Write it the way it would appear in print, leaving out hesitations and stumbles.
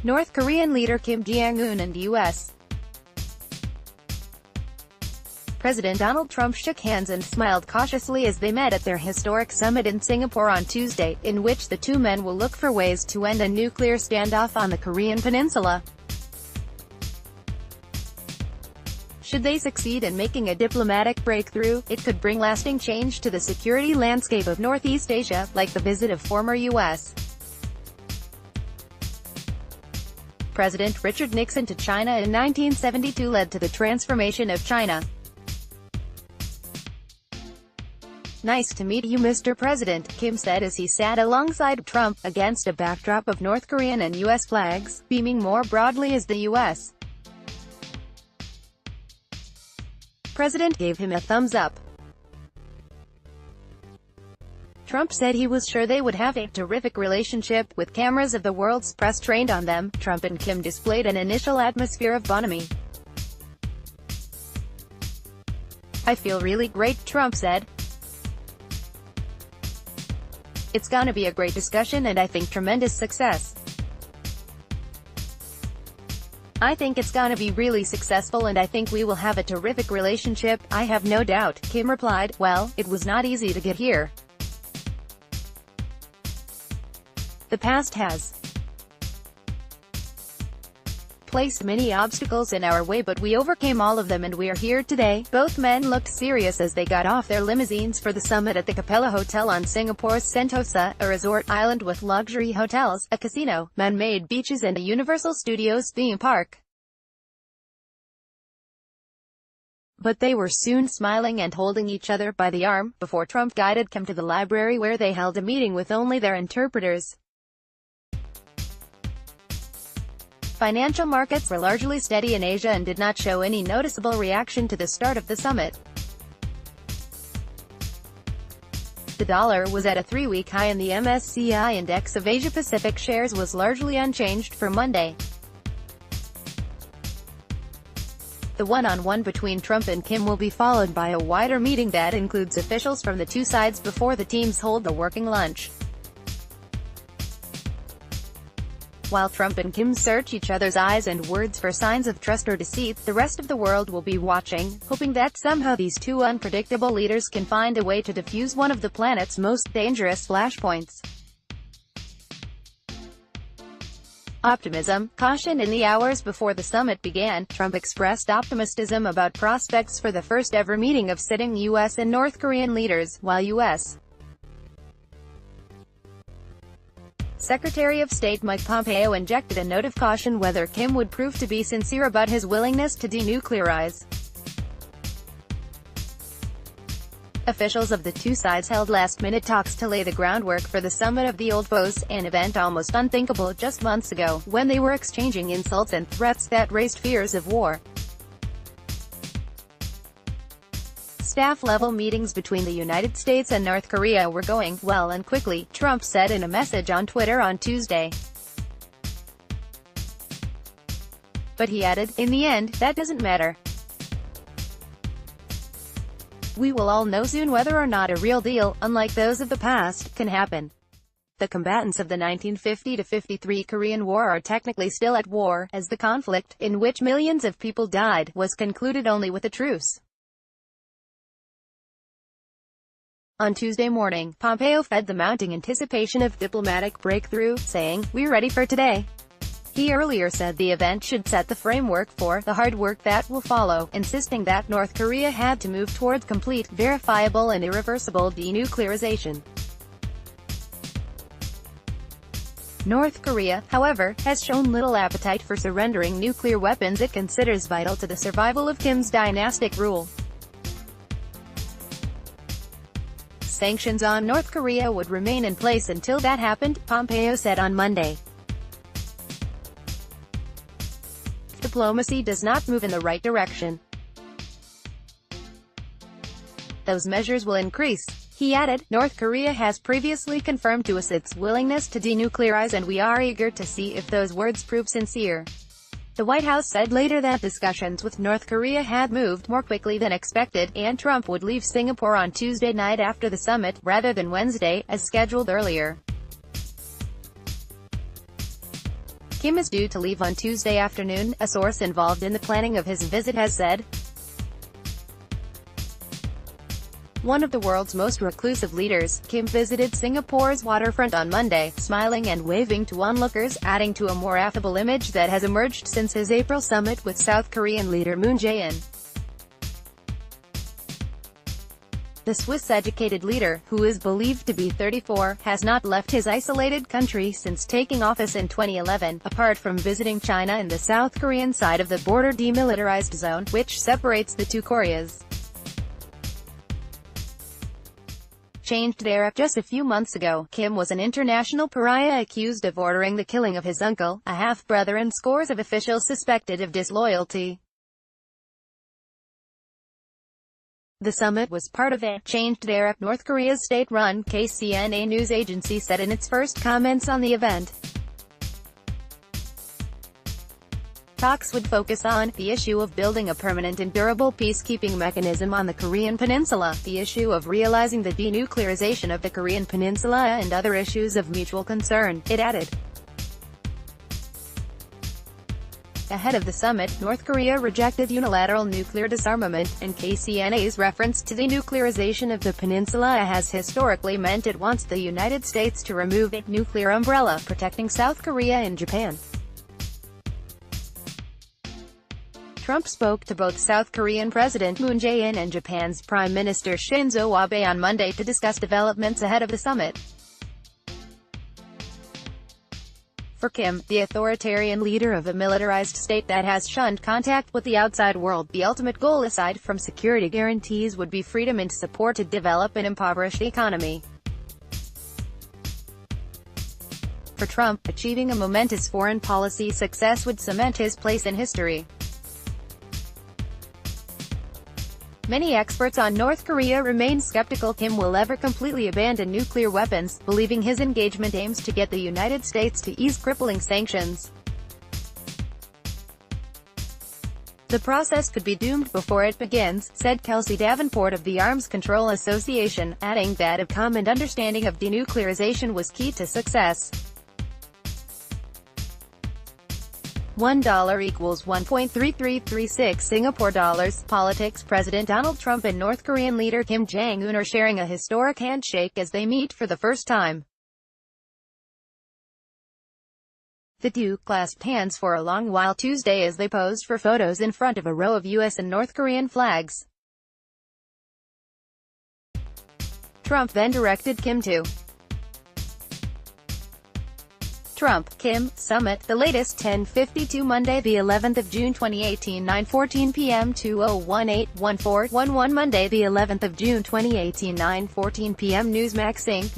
North Korean leader Kim Jong-un and U.S. President Donald Trump shook hands and smiled cautiously as they met at their historic summit in Singapore on Tuesday, in which the two men will look for ways to end a nuclear standoff on the Korean peninsula. Should they succeed in making a diplomatic breakthrough, it could bring lasting change to the security landscape of Northeast Asia, like the visit of former U.S. President Richard Nixon to China in 1972 led to the transformation of China. "Nice to meet you, Mr. President," Kim said as he sat alongside Trump, against a backdrop of North Korean and U.S. flags, beaming more broadly as the U.S. President gave him a thumbs up. Trump said he was sure they would have a terrific relationship, with cameras of the world's press trained on them. Trump and Kim displayed an initial atmosphere of bonhomie. "I feel really great," Trump said. "It's gonna be a great discussion and I think tremendous success. I think it's gonna be really successful and I think we will have a terrific relationship, I have no doubt," Kim replied. "Well, it was not easy to get here. The past has placed many obstacles in our way, but we overcame all of them and we are here today." Both men looked serious as they got off their limousines for the summit at the Capella Hotel on Singapore's Sentosa, a resort island with luxury hotels, a casino, man-made beaches and a Universal Studios theme park. But they were soon smiling and holding each other by the arm, before Trump guided Kim to the library where they held a meeting with only their interpreters. Financial markets were largely steady in Asia and did not show any noticeable reaction to the start of the summit. The dollar was at a three-week high and the MSCI index of Asia-Pacific shares was largely unchanged for Monday. The one-on-one between Trump and Kim will be followed by a wider meeting that includes officials from the two sides before the teams hold a working lunch. While Trump and Kim search each other's eyes and words for signs of trust or deceit, the rest of the world will be watching, hoping that somehow these two unpredictable leaders can find a way to defuse one of the planet's most dangerous flashpoints. Optimism, caution. In the hours before the summit began, Trump expressed optimism about prospects for the first-ever meeting of sitting U.S. and North Korean leaders, while U.S. Secretary of State Mike Pompeo injected a note of caution whether Kim would prove to be sincere about his willingness to denuclearize. Officials of the two sides held last-minute talks to lay the groundwork for the Summit of the Old Foes, an event almost unthinkable just months ago, when they were exchanging insults and threats that raised fears of war. Staff-level meetings between the United States and North Korea were going well and quickly, Trump said in a message on Twitter on Tuesday. But he added, "In the end, that doesn't matter. We will all know soon whether or not a real deal, unlike those of the past, can happen." The combatants of the 1950-53 Korean War are technically still at war, as the conflict, in which millions of people died, was concluded only with a truce. On Tuesday morning, Pompeo fed the mounting anticipation of diplomatic breakthrough, saying, "We're ready for today." He earlier said the event should set the framework for the hard work that will follow, insisting that North Korea had to move toward complete, verifiable and irreversible denuclearization. North Korea, however, has shown little appetite for surrendering nuclear weapons it considers vital to the survival of Kim's dynastic rule. Sanctions on North Korea would remain in place until that happened, Pompeo said on Monday. If diplomacy does not move in the right direction, those measures will increase. He added, "North Korea has previously confirmed to us its willingness to denuclearize and we are eager to see if those words prove sincere." The White House said later that discussions with North Korea had moved more quickly than expected, and Trump would leave Singapore on Tuesday night after the summit, rather than Wednesday, as scheduled earlier. Kim is due to leave on Tuesday afternoon, a source involved in the planning of his visit has said. One of the world's most reclusive leaders, Kim visited Singapore's waterfront on Monday, smiling and waving to onlookers, adding to a more affable image that has emerged since his April summit with South Korean leader Moon Jae-in. The Swiss-educated leader, who is believed to be 34, has not left his isolated country since taking office in 2011, apart from visiting China and the South Korean side of the border demilitarized zone, which separates the two Koreas. Changed there. Just a few months ago, Kim was an international pariah accused of ordering the killing of his uncle, a half-brother, and scores of officials suspected of disloyalty. The summit was part of a changed there, North Korea's state-run KCNA news agency said in its first comments on the event. Talks would focus on the issue of building a permanent and durable peacekeeping mechanism on the Korean Peninsula, the issue of realizing the denuclearization of the Korean Peninsula, and other issues of mutual concern, it added. Ahead of the summit, North Korea rejected unilateral nuclear disarmament, and KCNA's reference to denuclearization of the peninsula has historically meant it wants the United States to remove a nuclear umbrella protecting South Korea and Japan. Trump spoke to both South Korean President Moon Jae-in and Japan's Prime Minister Shinzo Abe on Monday to discuss developments ahead of the summit. For Kim, the authoritarian leader of a militarized state that has shunned contact with the outside world, the ultimate goal aside from security guarantees would be freedom and support to develop an impoverished economy. For Trump, achieving a momentous foreign policy success would cement his place in history. Many experts on North Korea remain skeptical Kim will ever completely abandon nuclear weapons, believing his engagement aims to get the United States to ease crippling sanctions. The process could be doomed before it begins, said Kelsey Davenport of the Arms Control Association, adding that a common understanding of denuclearization was key to success. $1 equals 1.3336 Singapore dollars. Politics. President Donald Trump and North Korean leader Kim Jong-un are sharing a historic handshake as they meet for the first time. The two clasped hands for a long while Tuesday as they posed for photos in front of a row of U.S. and North Korean flags. Trump then directed Kim to Trump, Kim, Summit, the latest 10:52 Monday the 11th of June 2018 9:14 p.m. 2018-14-11 Monday the 11th of June 2018 9:14 p.m. Newsmax Inc.